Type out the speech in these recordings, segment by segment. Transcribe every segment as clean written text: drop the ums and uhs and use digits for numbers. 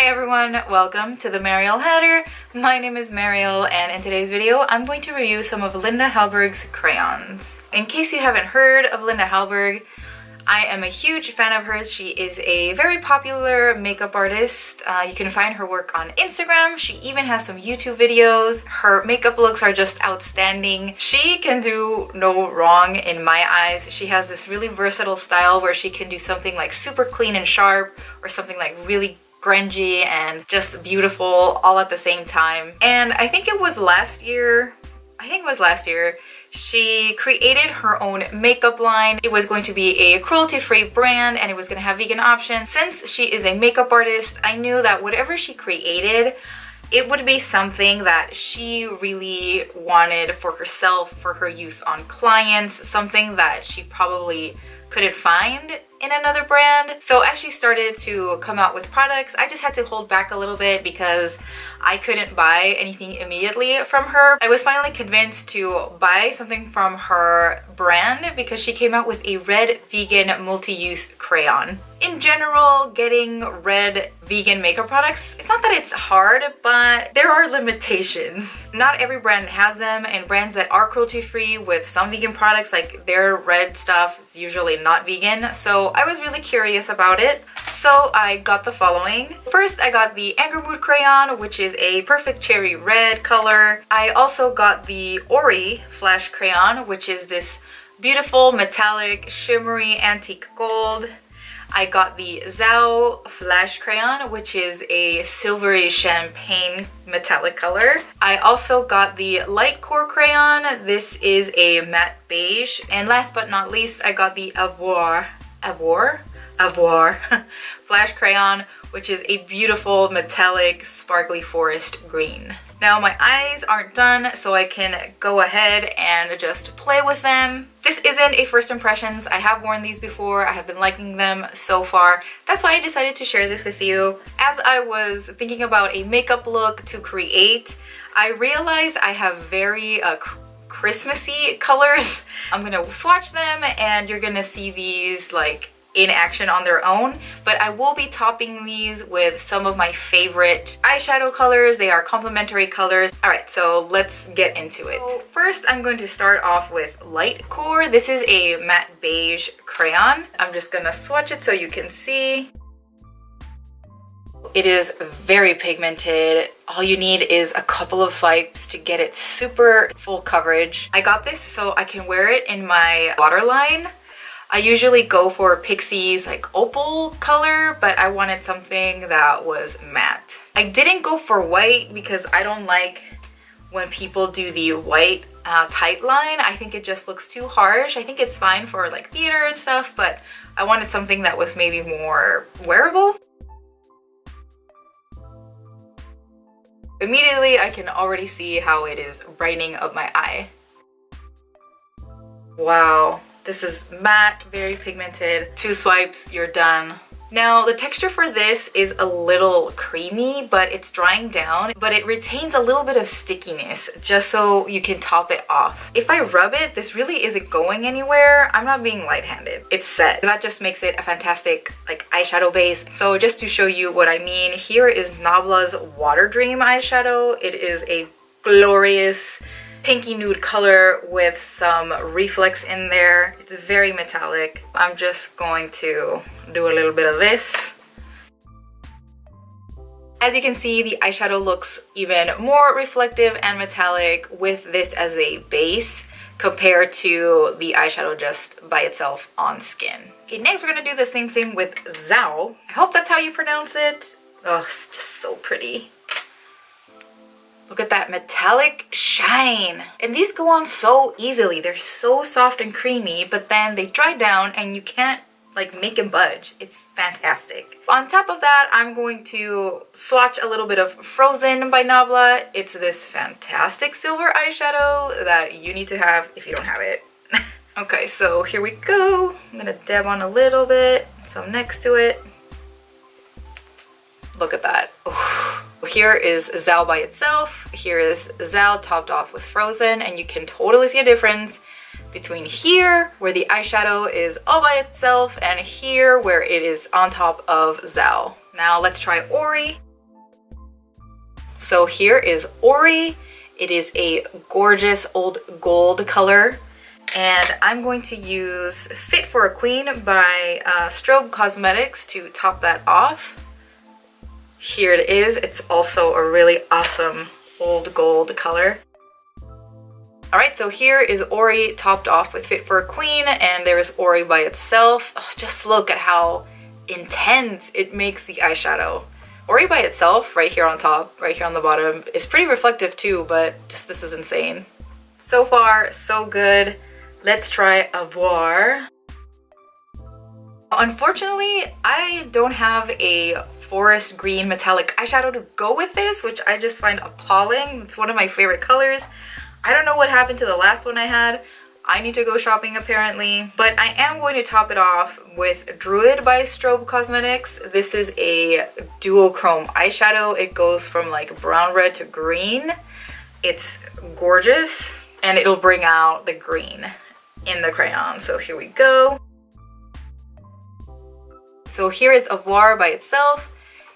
Hey everyone, welcome to the Mariel header. My name is Mariel and in today's video I'm going to review some of Linda Hallberg's crayons. In case you haven't heard of Linda Hallberg, I am a huge fan of hers. She is a very popular makeup artist. You can find her work on Instagram. She even has some YouTube videos. Her makeup looks are just outstanding. She can do no wrong in my eyes. She has this really versatile style where she can do something like super clean and sharp or something like really grungy and just beautiful all at the same time. And I think it was last year, she created her own makeup line. It was going to be a cruelty-free brand and it was going to have vegan options. Since she is a makeup artist, I knew that whatever she created, it would be something that she really wanted for herself, for her use on clients, something that she probably couldn't find in another brand. So as she started to come out with products, I just had to hold back a little bit because I couldn't buy anything immediately from her. I was finally convinced to buy something from her brand because she came out with a red vegan multi-use crayon. In general, getting red vegan makeup products, it's not that it's hard, but there are limitations. Not every brand has them, and brands that are cruelty-free with some vegan products, like their red stuff is usually not vegan. So I was really curious about it. So I got the following. First, I got the Anger Mood crayon, which is a perfect cherry red color. I also got the Ory Flash crayon, which is this beautiful metallic shimmery antique gold. I got the Zhao Flash crayon, which is a silvery champagne metallic color. I also got the Light Core crayon. This is a matte beige. And last but not least, I got the Avoir Flash crayon, which is a beautiful metallic sparkly forest green. Now my eyes aren't done, so I can go ahead and just play with them. This isn't a first impressions. I have worn these before. I have been liking them so far. That's why I decided to share this with you. As I was thinking about a makeup look to create, I realized I have very Christmassy colors. I'm gonna swatch them and you're gonna see these like in action on their own, but I will be topping these with some of my favorite eyeshadow colors. They are complementary colors. Alright, so let's get into it. So first, I'm going to start off with Light Core. This is a matte beige crayon. I'm just gonna swatch it so you can see. It is very pigmented. All you need is a couple of swipes to get it super full coverage. I got this so I can wear it in my waterline. I usually go for Pixie's like opal color, but I wanted something that was matte. I didn't go for white because I don't like when people do the white tight line. I think it just looks too harsh. I think it's fine for like theater and stuff, but I wanted something that was maybe more wearable. Immediately, I can already see how it is brightening up my eye. Wow. This is matte, very pigmented. 2 swipes, you're done. Now, the texture for this is a little creamy, but it's drying down, but it retains a little bit of stickiness just so you can top it off. If I rub it, this really isn't going anywhere. I'm not being light-handed. It's set. That just makes it a fantastic like eyeshadow base. So just to show you what I mean, here is Nabla's Water Dream eyeshadow. It is a glorious pinky nude color with some reflex in there. It's very metallic. I'm just going to do a little bit of this. As you can see, the eyeshadow looks even more reflective and metallic with this as a base compared to the eyeshadow just by itself on skin. Okay, next we're gonna do the same thing with Zhao. I hope that's how you pronounce it. Oh, it's just so pretty. Look at that metallic shine. And these go on so easily. They're so soft and creamy, but then they dry down and you can't like make them budge. It's fantastic. On top of that, I'm going to swatch a little bit of Frozen by Nabla. It's this fantastic silver eyeshadow that you need to have if you don't have it. Okay, so here we go. I'm gonna dab on a little bit, some next to it. Look at that. Oof. Here is Zhao by itself. Here is Zhao topped off with Frozen, and you can totally see a difference between here, where the eyeshadow is all by itself, and here, where it is on top of Zhao. Now let's try Ory. So here is Ory. It is a gorgeous old gold color. And I'm going to use Fit for a Queen by Strobe Cosmetics to top that off. Here it is. It's also a really awesome old gold color. Alright, so here is Ory topped off with Fit for a Queen, and there is Ory by itself. Oh, just look at how intense it makes the eyeshadow. Ory by itself, right here on top, right here on the bottom, is pretty reflective too, but just this is insane. So far, so good. Let's try Avoir. Unfortunately, I don't have a forest green metallic eyeshadow to go with this, which I just find appalling. It's one of my favorite colors. I don't know what happened to the last one I had. I need to go shopping apparently. But I am going to top it off with Druid by Strobe Cosmetics. This is a duochrome eyeshadow. It goes from like brown red to green. It's gorgeous and it'll bring out the green in the crayon. So here we go. So here is Avoir by itself.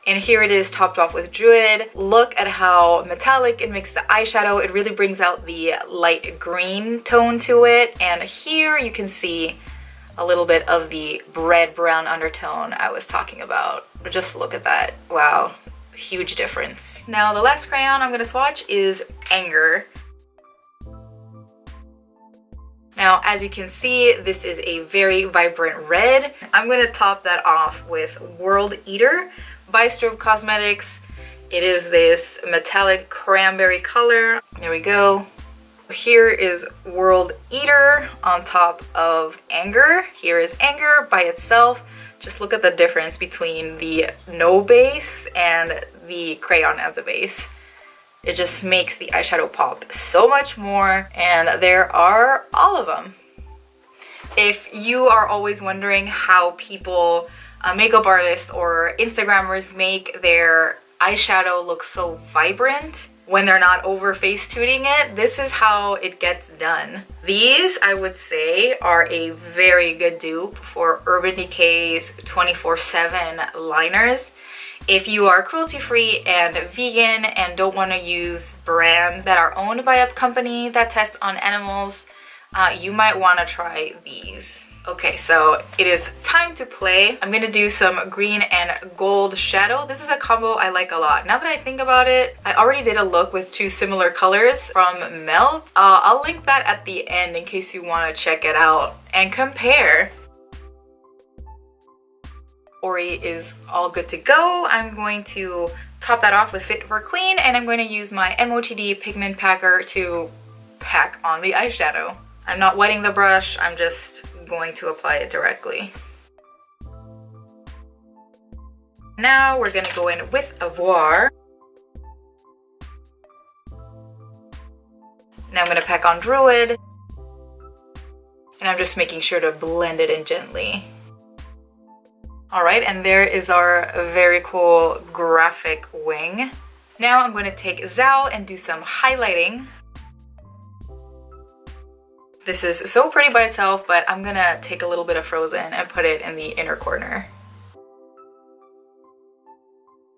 And here it is topped off with Druid. Look at how metallic it makes the eyeshadow. It really brings out the light green tone to it. And here you can see a little bit of the red-brown undertone I was talking about. Just look at that. Wow, huge difference. Now the last crayon I'm going to swatch is Anger. Now, as you can see, this is a very vibrant red. I'm going to top that off with World Eater by Strobe Cosmetics. It is this metallic cranberry color. There we go. Here is World Eater on top of Anger. Here is Anger by itself. Just look at the difference between the no base and the crayon as a base. It just makes the eyeshadow pop so much more, and there are all of them. If you are always wondering how people, makeup artists or Instagrammers, make their eyeshadow look so vibrant when they're not over face tuning it, this is how it gets done. These, I would say, are a very good dupe for Urban Decay's 24/7 liners. If you are cruelty-free and vegan and don't want to use brands that are owned by a company that tests on animals, you might want to try these. Okay, so it is time to play. I'm going to do some green and gold shadow. This is a combo I like a lot. Now that I think about it, I already did a look with two similar colors from Melt. I'll link that at the end in case you want to check it out and compare. Ory is all good to go. I'm going to top that off with Fit for Queen, and I'm going to use my MOTD pigment packer to pack on the eyeshadow. I'm not wetting the brush, I'm just going to apply it directly. Now we're going to go in with Avoir. Now I'm going to pack on Druid, and I'm just making sure to blend it in gently. Alright, and there is our very cool graphic wing. Now I'm going to take Zhao and do some highlighting. This is so pretty by itself, but I'm going to take a little bit of Frozen and put it in the inner corner.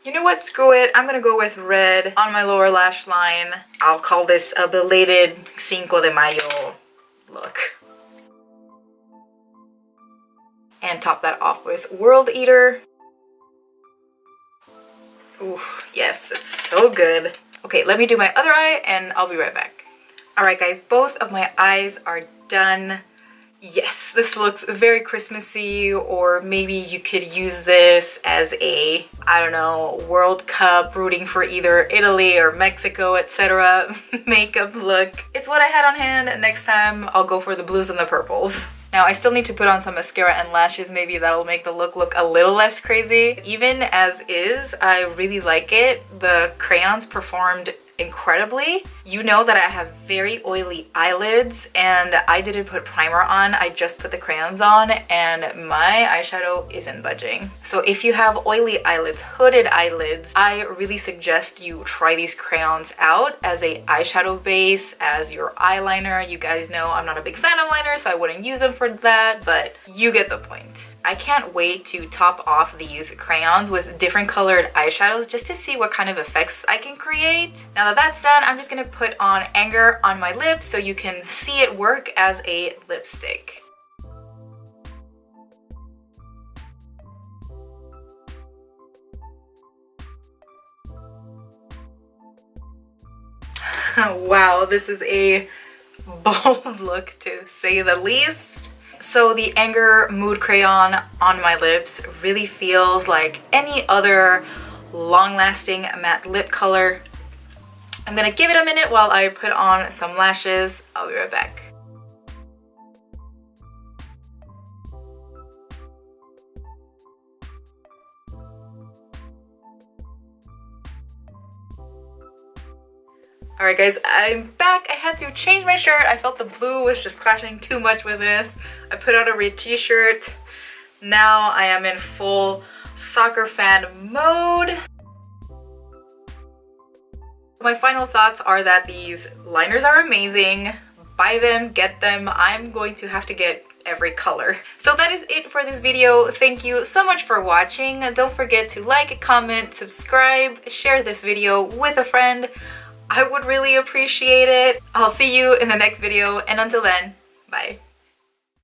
You know what? Screw it. I'm going to go with red on my lower lash line. I'll call this a belated Cinco de Mayo look. And top that off with World Eater. Ooh, yes, it's so good. Okay, let me do my other eye and I'll be right back. Alright guys, both of my eyes are done. Yes, this looks very Christmassy, or maybe you could use this as a, I don't know, World Cup rooting for either Italy or Mexico, etc. makeup look. It's what I had on hand. Next time I'll go for the blues and the purples. Now I still need to put on some mascara and lashes. Maybe that'll make the look a little less crazy. Even as is, I really like it. The crayons performed incredibly. You know that I have very oily eyelids and I didn't put primer on. I just put the crayons on and my eyeshadow isn't budging. So if you have oily eyelids, hooded eyelids, I really suggest you try these crayons out as a eyeshadow base, as your eyeliner. You guys know I'm not a big fan of liners, so I wouldn't use them for that, but you get the point. I can't wait to top off these crayons with different colored eyeshadows just to see what kind of effects I can create. Now that that's done, I'm just gonna put on Anger on my lips so you can see it work as a lipstick. Wow, this is a bold look to say the least. So the Anger Mood Crayon on my lips really feels like any other long-lasting matte lip color. I'm gonna give it a minute while I put on some lashes. I'll be right back. Alright guys, I'm back. I had to change my shirt. I felt the blue was just clashing too much with this. I put on a red t-shirt. Now I am in full soccer fan mode. My final thoughts are that these liners are amazing. Buy them, get them. I'm going to have to get every color. So that is it for this video. Thank you so much for watching. Don't forget to like, comment, subscribe, share this video with a friend. I would really appreciate it. I'll see you in the next video, and until then, bye.